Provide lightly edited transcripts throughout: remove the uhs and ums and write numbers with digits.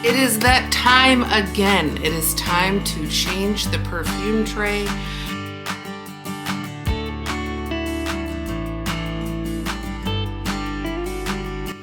It is that time again. It is time to change the perfume tray.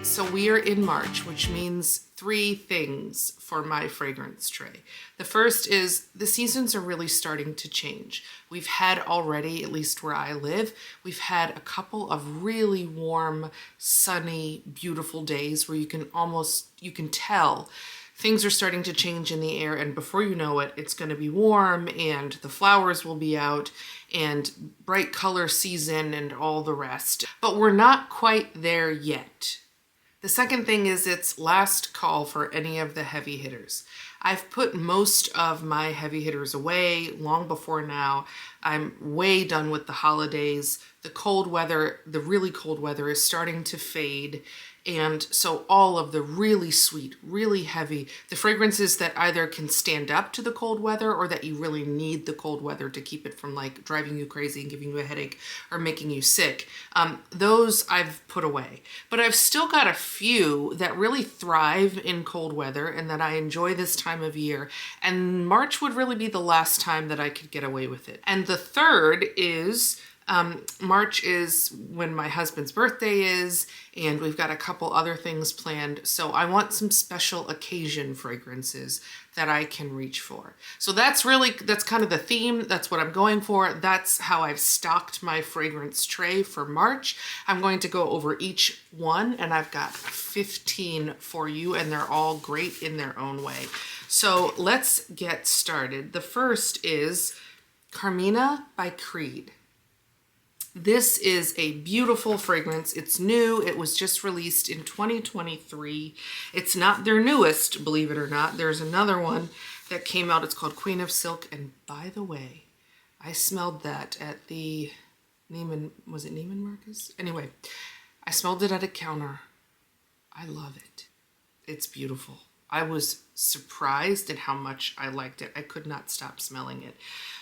So we are in March, which means 3 things for my fragrance tray. The first is the seasons are really starting to change. We've had already, at least where I live, we've had a couple of really warm, sunny, beautiful days where you can tell things are starting to change in the air, and before you know it, it's going to be warm and the flowers will be out and bright color season and all the rest. But we're not quite there yet. The second thing is it's last call for any of the heavy hitters. I've put most of my heavy hitters away long before now. I'm way done with the holidays. The cold weather, the really cold weather is starting to fade. And so all of the really sweet, really heavy, the fragrances that either can stand up to the cold weather or that you really need the cold weather to keep it from like driving you crazy and giving you a headache or making you sick, those I've put away. But I've still got a few that really thrive in cold weather and that I enjoy this time of year. And March would really be the last time that I could get away with it. And the third is March is when my husband's birthday is, and we've got a couple other things planned. So I want some special occasion fragrances that I can reach for. So that's kind of the theme. That's what I'm going for. That's how I've stocked my fragrance tray for March. I'm going to go over each one, and I've got 15 for you, and they're all great in their own way. So let's get started. The first is Carmina by Creed. This is a beautiful fragrance. It's new. It was just released in 2023. It's not their newest, believe it or not. There's another one that came out. It's called Queen of Silk. And by the way, I smelled that at the Neiman, was it Neiman Marcus? Anyway, I smelled it at a counter. I love it. It's beautiful. I was surprised at how much I liked it. I could not stop smelling it.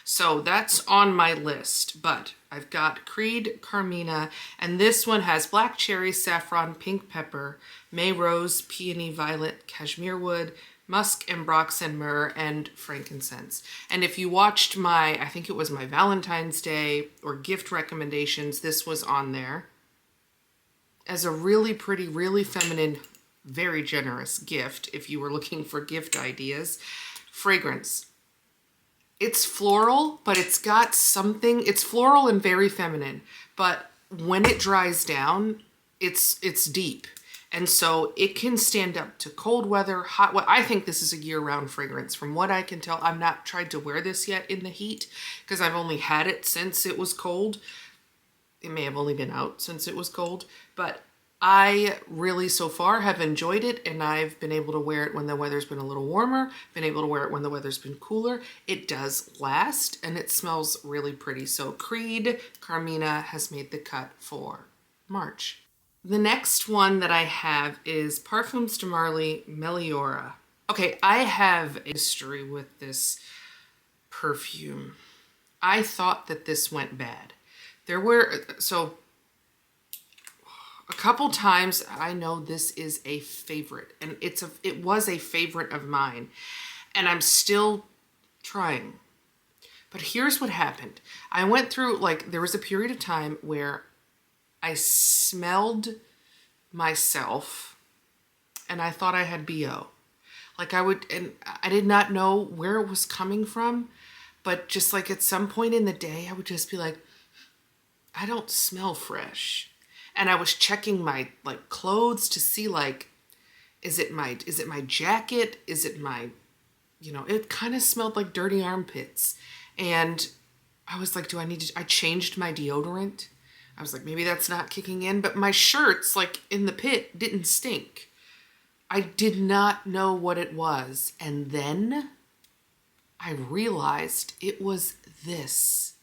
So that's on my list, but I've got Creed Carmina, and this one has black cherry, saffron, pink pepper, May rose, peony violet, cashmere wood, musk, ambrox, and myrrh, and frankincense. And if you watched I think it was my Valentine's Day or gift recommendations, this was on there as a really pretty, really feminine, very generous gift if you were looking for gift ideas. Fragrance. It's floral, but it's got something, it's floral and very feminine, but when it dries down, it's deep. And so it can stand up to cold weather, hot weather. I think this is a year-round fragrance. From what I can tell, I've not tried to wear this yet in the heat because I've only had it since it was cold. It may have only been out since it was cold, but I really so far have enjoyed it, and I've been able to wear it when the weather's been a little warmer, been able to wear it when the weather's been cooler. It does last, and it smells really pretty. So Creed Carmina has made the cut for March. The next one that I have is Parfums de Marly Meliora. Okay, I have a history with this perfume. I thought that this went bad. A couple times I know this is a favorite, and it was a favorite of mine, and I'm still trying. But here's what happened. I went through, there was a period of time where I smelled myself and I thought I had BO. And I did not know where it was coming from, but just at some point in the day, I would just be like, I don't smell fresh. And I was checking my clothes to see is it my jacket? Is it my, it kind of smelled like dirty armpits. And I was like, I changed my deodorant. I was like, maybe that's not kicking in, but my shirts in the pit didn't stink. I did not know what it was. And then I realized it was this.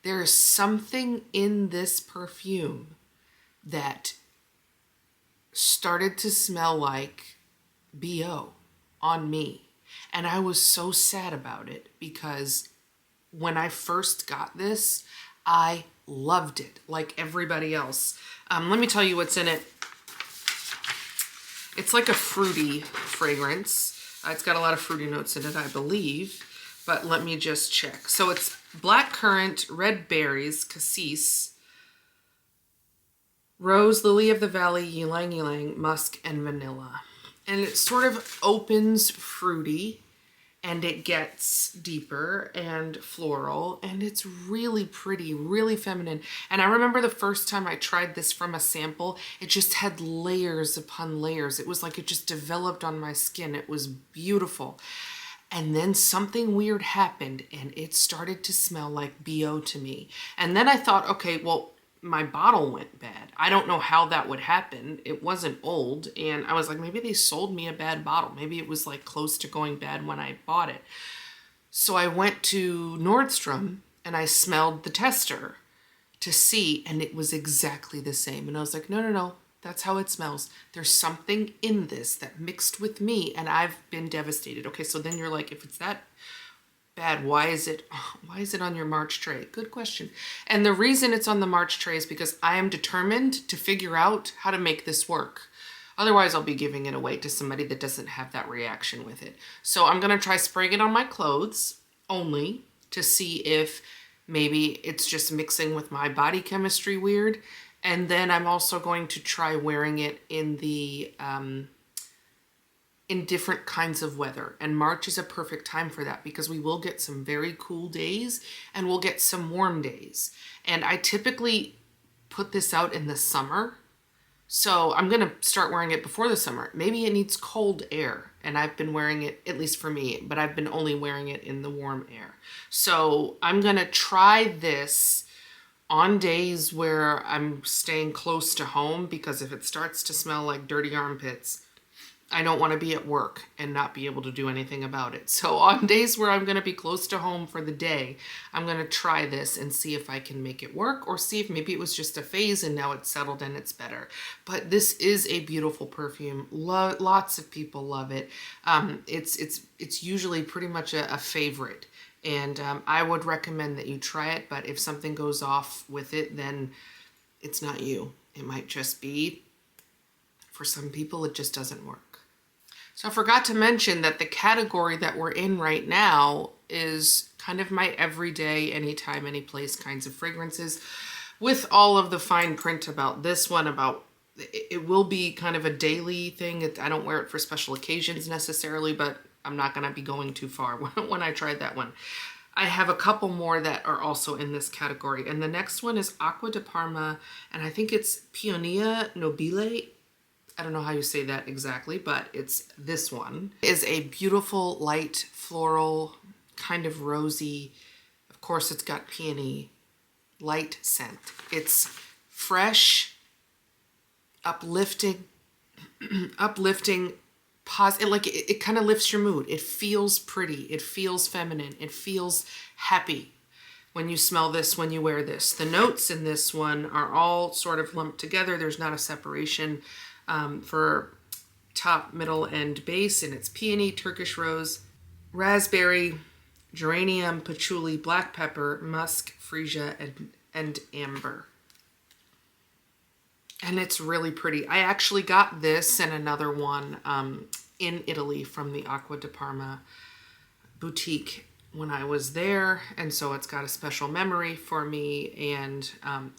There is something in this perfume that started to smell like BO on me. And I was so sad about it because when I first got this, I loved it like everybody else. Let me tell you what's in it. It's like a fruity fragrance. It's got a lot of fruity notes in it, I believe, but let me just check. So it's black currant, red berries, cassis, rose, lily of the valley, ylang ylang, musk, and vanilla. And it sort of opens fruity, and it gets deeper and floral, and it's really pretty, really feminine. And I remember the first time I tried this from a sample, it just had layers upon layers. It was like it just developed on my skin. It was beautiful. And then something weird happened, and it started to smell like BO to me. And then I thought, okay, well, my bottle went bad. I don't know how that would happen. It wasn't old, and I was like, maybe they sold me a bad bottle. Maybe it was like close to going bad when I bought it. So I went to Nordstrom and I smelled the tester to see, and it was exactly the same. And I was like, no, no, no, that's how it smells. There's something in this that mixed with me, and I've been devastated. Okay, so then you're like, if it's that bad, why is it on your March tray? Good question. And the reason it's on the March tray is because I am determined to figure out how to make this work. Otherwise, I'll be giving it away to somebody that doesn't have that reaction with it. So I'm going to try spraying it on my clothes only to see if maybe it's just mixing with my body chemistry weird. And then I'm also going to try wearing it in the in different kinds of weather. And March is a perfect time for that because we will get some very cool days and we'll get some warm days. And I typically put this out in the summer. So I'm going to start wearing it before the summer. Maybe it needs cold air, and I've been wearing it, at least for me, but I've been only wearing it in the warm air. So I'm going to try this on days where I'm staying close to home, because if it starts to smell like dirty armpits, I don't want to be at work and not be able to do anything about it. So on days where I'm going to be close to home for the day, I'm going to try this and see if I can make it work, or see if maybe it was just a phase and now it's settled and it's better. But this is a beautiful perfume. Lots of people love it. It's usually pretty much a favorite. And I would recommend that you try it, but if something goes off with it, then it's not you. It might just be, for some people, it just doesn't work. So I forgot to mention that the category that we're in right now is kind of my everyday, anytime, any place kinds of fragrances, with all of the fine print about this one, about it will be kind of a daily thing. I don't wear it for special occasions necessarily, but I'm not going to be going too far when I tried that one. I have a couple more that are also in this category. And the next one is Acqua di Parma, and I think it's Pionia Nobile. I don't know how you say that exactly, but it's this one. It is a beautiful, light, floral, kind of rosy, of course it's got peony, light scent. It's fresh, uplifting, positive, like it kind of lifts your mood. It feels pretty, it feels feminine, it feels happy when you smell this, when you wear this. The notes in this one are all sort of lumped together. There's not a separation for top, middle, and base, and it's peony, Turkish rose, raspberry, geranium, patchouli, black pepper, musk, freesia, and amber. And it's really pretty. I actually got this and another one in Italy from the Acqua di Parma boutique when I was there, and so it's got a special memory for me, and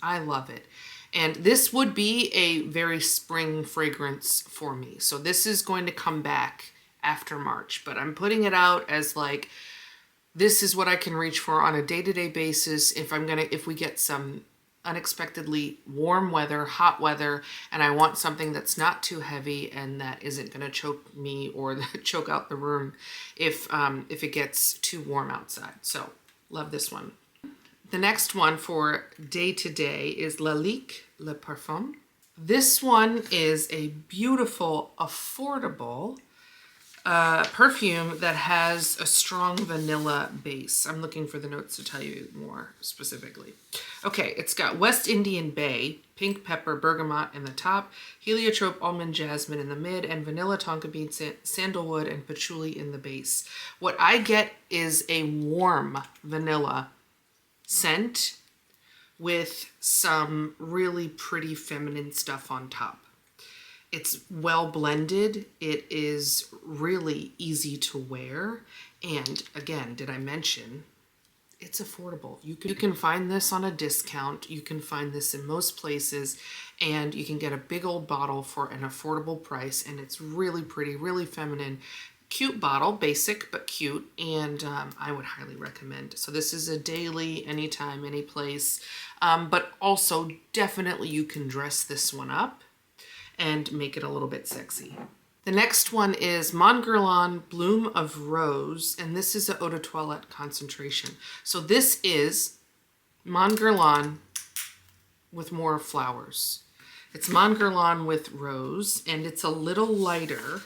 I love it. And this would be a very spring fragrance for me. So this is going to come back after March, but I'm putting it out as like, this is what I can reach for on a day-to-day basis if we get some unexpectedly warm weather, hot weather, and I want something that's not too heavy and that isn't going to choke me or choke out the room if it gets too warm outside. So love this one. The next one for day-to-day is Lalique Le Parfum. This one is a beautiful, affordable perfume that has a strong vanilla base. I'm looking for the notes to tell you more specifically. Okay, it's got West Indian Bay, pink pepper, bergamot in the top, heliotrope, almond, jasmine in the mid, and vanilla, tonka bean, sandalwood, and patchouli in the base. What I get is a warm vanilla scent with some really pretty feminine stuff on top. It's well blended. It is really easy to wear. And again, did I mention, it's affordable. You can find this on a discount. You can find this in most places, and you can get a big old bottle for an affordable price, and it's really pretty, really feminine. Cute bottle, basic but cute, and I would highly recommend. So this is a daily, anytime, any place, but also definitely you can dress this one up and make it a little bit sexy. The next one is Mon Guerlain Bloom of Rose, and this is an eau de toilette concentration. So this is Mon Guerlain with more flowers. It's Mon Guerlain with rose, and it's a little lighter.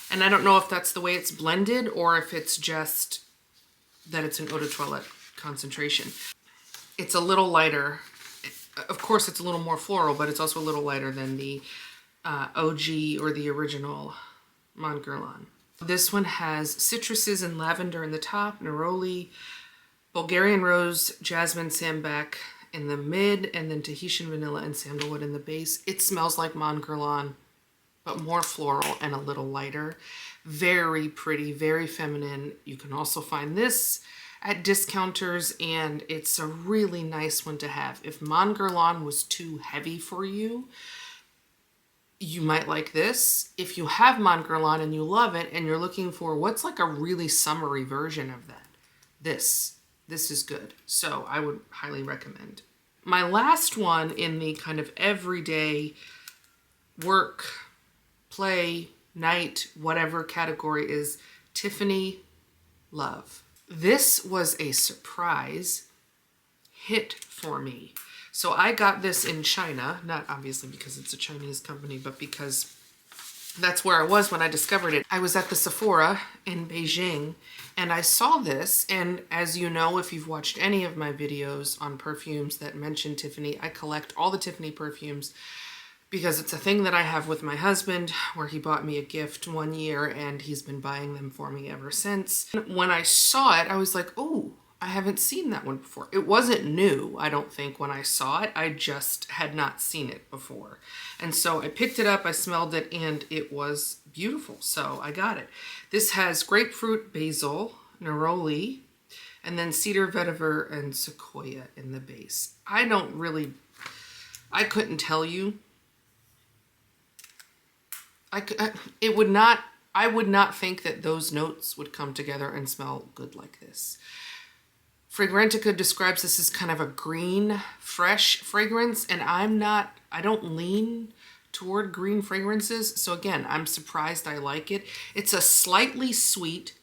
And I don't know if that's the way it's blended or if it's just that it's an eau de toilette concentration. It's a little lighter. Of course, it's a little more floral, but it's also a little lighter than the OG or the original Mon Guerlain. This one has citruses and lavender in the top, neroli, Bulgarian rose, jasmine, sambac in the mid, and then Tahitian vanilla and sandalwood in the base. It smells like Mon Guerlain, but more floral and a little lighter. Very pretty, very feminine. You can also find this at discounters, and it's a really nice one to have. If Mon Guerlain was too heavy for you, you might like this. If you have Mon Guerlain and you love it and you're looking for what's like a really summery version of that, this is good. So I would highly recommend. My last one in the kind of everyday work, play, night, whatever category is Tiffany Love. This was a surprise hit for me. So I got this in China, not obviously because it's a Chinese company, but because that's where I was when I discovered it. I was at the Sephora in Beijing and I saw this, and as you know, if you've watched any of my videos on perfumes that mention Tiffany, I collect all the Tiffany perfumes because it's a thing that I have with my husband, where he bought me a gift one year and he's been buying them for me ever since. When I saw it, I was like, oh, I haven't seen that one before. It wasn't new, I don't think, when I saw it. I just had not seen it before. And so I picked it up, I smelled it, and it was beautiful. So I got it. This has grapefruit, basil, neroli, and then cedar, vetiver, and sequoia in the base. I couldn't tell you. I would not think that those notes would come together and smell good like this. Fragrantica describes this as kind of a green, fresh fragrance, and I don't lean toward green fragrances. So again, I'm surprised I like it. It's a slightly sweet,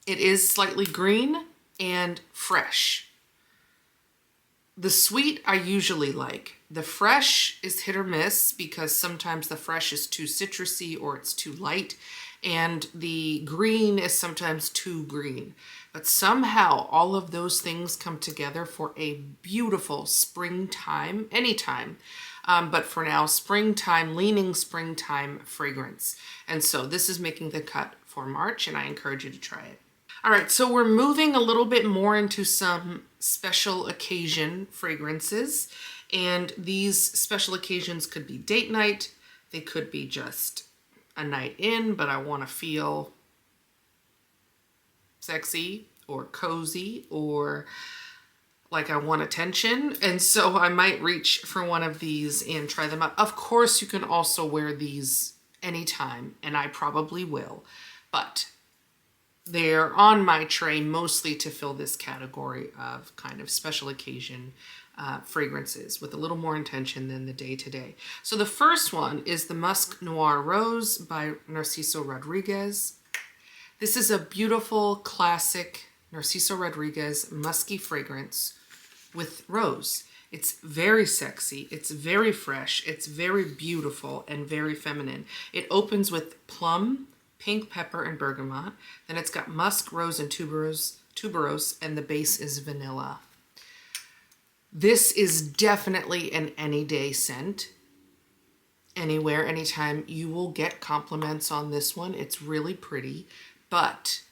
it is slightly green and fresh. The sweet I usually like. The fresh is hit or miss because sometimes the fresh is too citrusy or it's too light, and the green is sometimes too green. But somehow all of those things come together for a beautiful springtime, anytime, but for now, springtime, leaning springtime fragrance. And so this is making the cut for March, and I encourage you to try it. All right, so we're moving a little bit more into some special occasion fragrances. And these special occasions could be date night. They could be just a night in, but I want to feel sexy or cozy or like I want attention. And so I might reach for one of these and try them out. Of course, you can also wear these anytime, and I probably will, but they're on my tray mostly to fill this category of kind of special occasion fragrances with a little more intention than the day-to-day. So the first one is the Musk Noir Rose by Narciso Rodriguez. This is a beautiful, classic Narciso Rodriguez musky fragrance with rose. It's very sexy, it's very fresh, it's very beautiful and very feminine. It opens with plum, pink pepper, and bergamot. Then it's got musk, rose, and tuberose, and the base is vanilla. This is definitely an any day scent. Anywhere, anytime. You will get compliments on this one. It's really pretty, but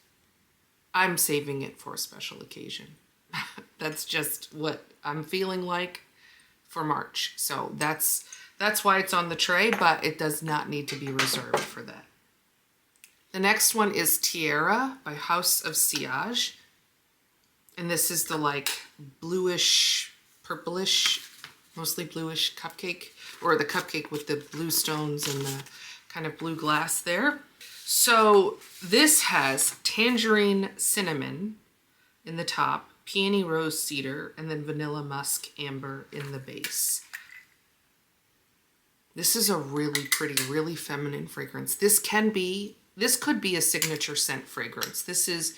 I'm saving it for a special occasion. That's just what I'm feeling like for March. So that's That's why it's on the tray, but it does not need to be reserved for that. The next one is Tierra by House of Sillage. And this is the like bluish, purplish, mostly bluish cupcake, or the cupcake with the blue stones and the kind of blue glass there. So this has tangerine cinnamon in the top, peony rose cedar, and then vanilla musk amber in the base. This is a really pretty, really feminine fragrance. This could be a signature scent fragrance. This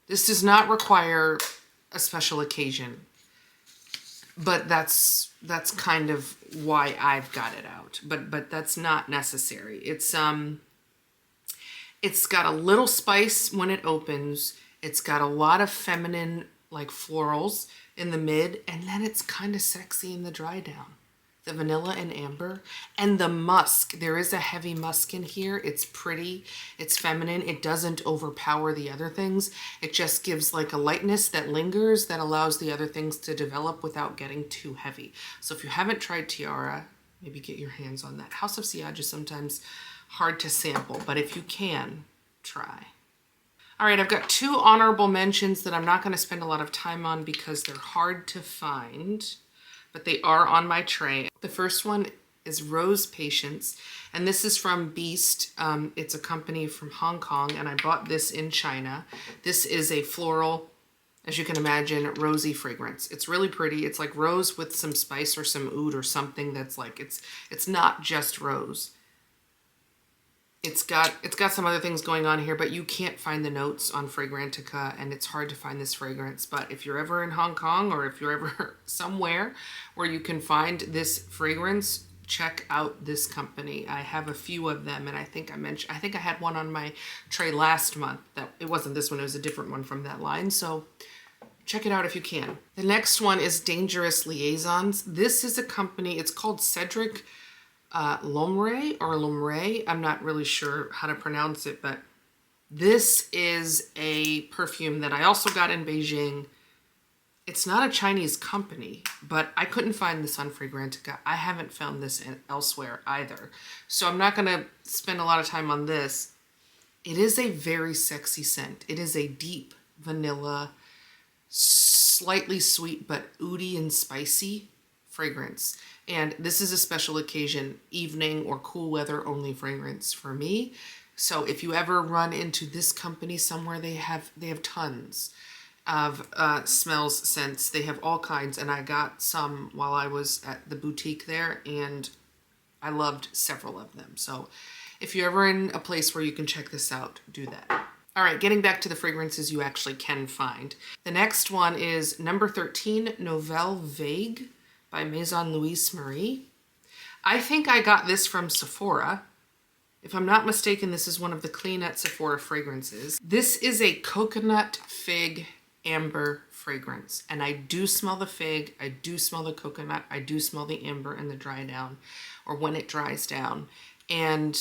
does not require a special occasion, but that's kind of why I've got it out. But that's not necessary. It's got a little spice when it opens. It's got a lot of feminine like florals in the mid, and then it's kind of sexy in the dry down. The vanilla and amber and the musk. There is a heavy musk in here. It's pretty, it's feminine. It doesn't overpower the other things. It just gives like a lightness that lingers that allows the other things to develop without getting too heavy. So if you haven't tried Tiara, maybe get your hands on that. House of Sillage is sometimes hard to sample, but if you can, try. All right, I've got 2 honorable mentions that I'm not going to spend a lot of time on because they're hard to find, but they are on my tray. The first one is Rose Patience, and this is from Beast. It's a company from Hong Kong, and I bought this in China. This is a floral, as you can imagine, rosy fragrance. It's really pretty. It's like rose with some spice or some oud or something that's like, it's not just rose. It's got some other things going on here, but you can't find the notes on Fragrantica, and it's hard to find this fragrance. But if you're ever in Hong Kong, or if you're ever somewhere where you can find this fragrance, check out this company. I have a few of them, and I think I had one on my tray last month. That it wasn't this one, it was a different one from that line. So check it out if you can. The next one is Dangerous Liaisons. This is a company, it's called Cedric Lomre. I'm not really sure how to pronounce it, but this is a perfume that I also got in Beijing. It's not a Chinese company, but I couldn't find this on Fragrantica. I haven't found this elsewhere either. So I'm not going to spend a lot of time on this. It is a very sexy scent. It is a deep vanilla, slightly sweet, but oudy and spicy fragrance. And this is a special occasion, evening or cool weather only fragrance for me. So if you ever run into this company somewhere, they have tons of smells, scents. They have all kinds, and I got some while I was at the boutique there, and I loved several of them. So if you're ever in a place where you can check this out, do that. All right, getting back to the fragrances you actually can find. The next one is number 13, Nouvelle Vague by Maison Louise Marie. I think I got this from Sephora. If I'm not mistaken, this is one of the Clean at Sephora fragrances. This is a coconut fig amber fragrance, and I do smell the fig, I do smell the coconut, I do smell the amber in the dry down, or when it dries down, and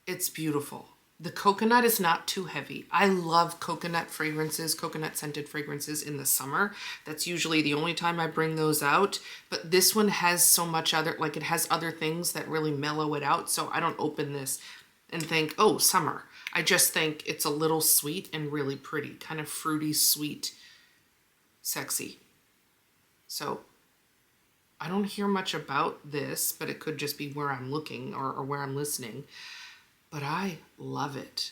it's beautiful. The coconut is not too heavy. I love coconut fragrances, coconut scented fragrances in the summer. That's usually the only time I bring those out. But this one has so much other, like it has other things that really mellow it out. So I don't open this and think, oh, summer. I just think it's a little sweet and really pretty, kind of fruity, sweet, sexy. So I don't hear much about this, but it could just be where I'm looking or where I'm listening. But I love it,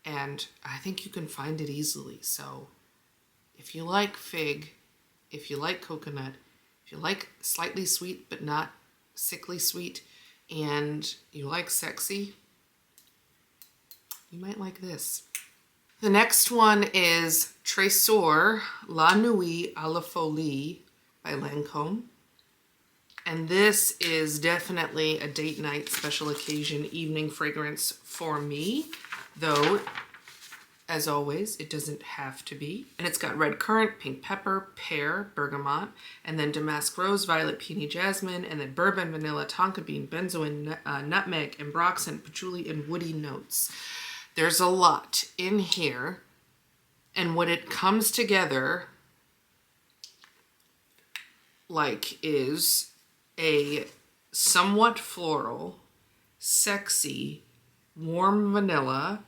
and I think you can find it easily. So if you like fig, if you like coconut, if you like slightly sweet but not sickly sweet, and you like sexy, you might like this. The next one is Trésor La Nuit à la Folie by Lancôme. And this is definitely a date night, special occasion, evening fragrance for me, though, as always, it doesn't have to be. And it's got red currant, pink pepper, pear, bergamot, and then damask rose, violet, peony, jasmine, and then bourbon, vanilla, tonka bean, benzoin, nutmeg, ambroxan, patchouli, and woody notes. There's a lot in here, and what it comes together like is a somewhat floral, sexy, warm vanilla.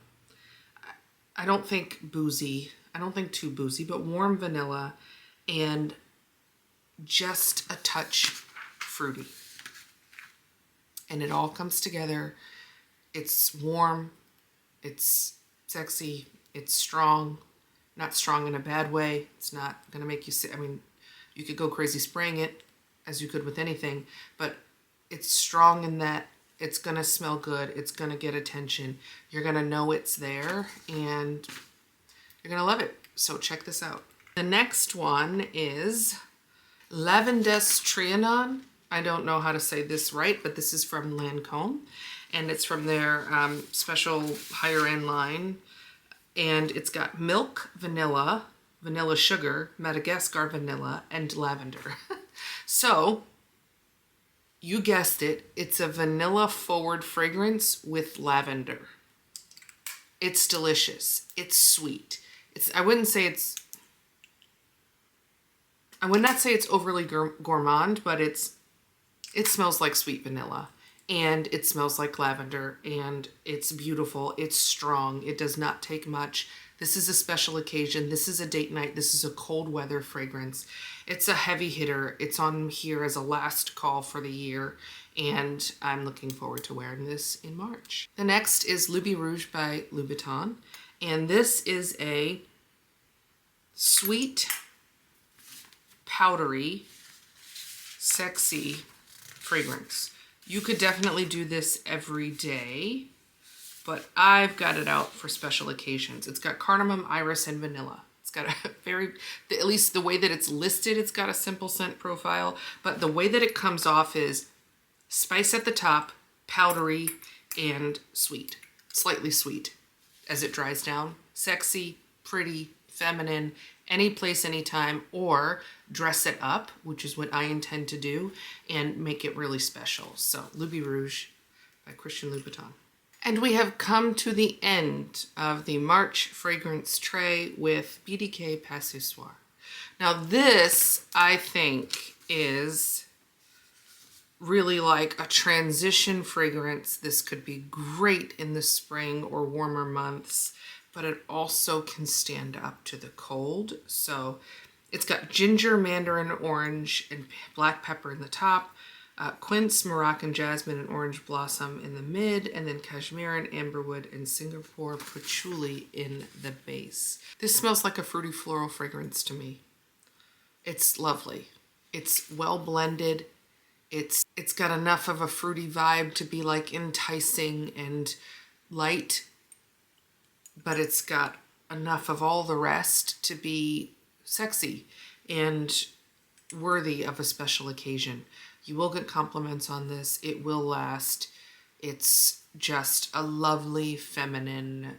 I don't think boozy. I don't think too boozy, but warm vanilla and just a touch fruity. And it all comes together. It's warm, it's sexy, it's strong, not strong in a bad way. It's not gonna make you sick. I mean, you could go crazy spraying it as you could with anything, but it's strong in that it's gonna smell good, it's gonna get attention, you're gonna know it's there, and you're gonna love it. So check this out. The next one is Lavendes Trianon. I don't know how to say this right, but this is from Lancome, and it's from their special higher end line. And it's got milk, vanilla, vanilla sugar, Madagascar vanilla, and lavender. So, you guessed it, it's a vanilla forward fragrance with lavender. It's delicious. It's sweet. I would not say it's overly gourmand, but it smells like sweet vanilla, and it smells like lavender, and it's beautiful. It's strong. It does not take much. This is a special occasion. This is a date night. This is a cold weather fragrance. It's a heavy hitter. It's on here as a last call for the year, and I'm looking forward to wearing this in March. The next is Louis Rouge by Louboutin, and this is a sweet, powdery, sexy fragrance. You could definitely do this every day, but I've got it out for special occasions. It's got cardamom, iris, and vanilla. It's got a at least the way that it's listed, it's got a simple scent profile, but the way that it comes off is spice at the top, powdery, and sweet. Slightly sweet as it dries down. Sexy, pretty, feminine, any place, anytime, or dress it up, which is what I intend to do, and make it really special. So, Louis Rouge by Christian Louboutin. And we have come to the end of the March fragrance tray with BDK Pas Ce Soir. Now this, I think, is really like a transition fragrance. This could be great in the spring or warmer months, but it also can stand up to the cold. So it's got ginger, mandarin, orange, and black pepper in the top, quince, Moroccan jasmine, and orange blossom in the mid, and then cashmere and amberwood and Singapore patchouli in the base. This smells like a fruity floral fragrance to me. It's lovely. It's well blended. It's got enough of a fruity vibe to be like enticing and light, but it's got enough of all the rest to be sexy and worthy of a special occasion. You will get compliments on this. It will last. It's just a lovely, feminine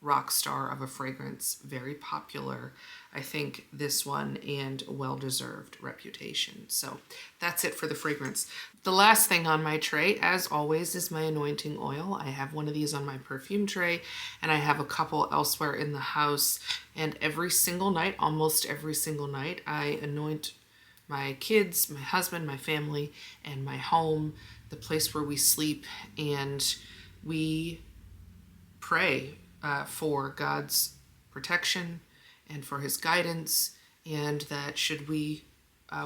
rock star of a fragrance. Very popular. I think this one, and well-deserved reputation. So that's it for the fragrance. The last thing on my tray, as always, is my anointing oil. I have one of these on my perfume tray, and I have a couple elsewhere in the house. And every single night, almost every single night, I anoint my kids, my husband, my family, and my home, the place where we sleep, and we pray for God's protection and for his guidance, and that should we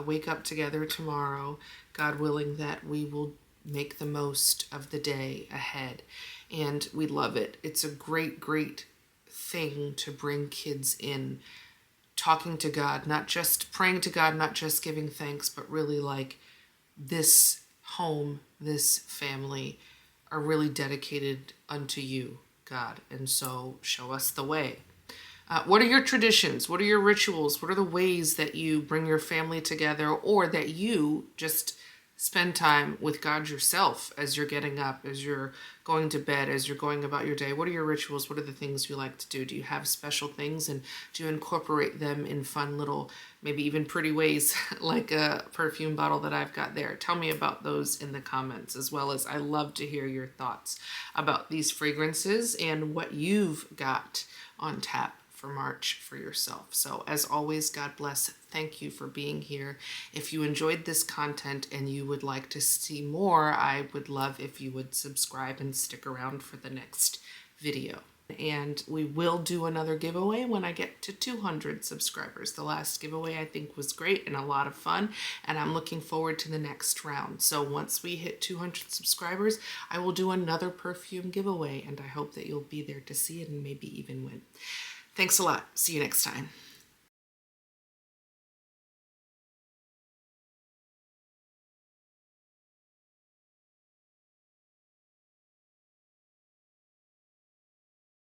wake up together tomorrow, God willing, that we will make the most of the day ahead. And we love it. It's a great, great thing to bring kids in, talking to God, not just praying to God, not just giving thanks, but really like this home, this family are really dedicated unto you, God. And so show us the way. What are your traditions? What are your rituals? What are the ways that you bring your family together, or that you just spend time with God yourself as you're getting up, as you're going to bed, as you're going about your day? What are your rituals? What are the things you like to do? Do you have special things, and do you incorporate them in fun little, maybe even pretty ways, like a perfume bottle that I've got there? Tell me about those in the comments, as well as I love to hear your thoughts about these fragrances and what you've got on tap for March for yourself. So as always, God bless. Thank you for being here. If you enjoyed this content and you would like to see more, I would love if you would subscribe and stick around for the next video. And we will do another giveaway when I get to 200 subscribers. The last giveaway I think was great and a lot of fun, and I'm looking forward to the next round. So once we hit 200 subscribers, I will do another perfume giveaway, and I hope that you'll be there to see it and maybe even win. Thanks a lot. See you next time.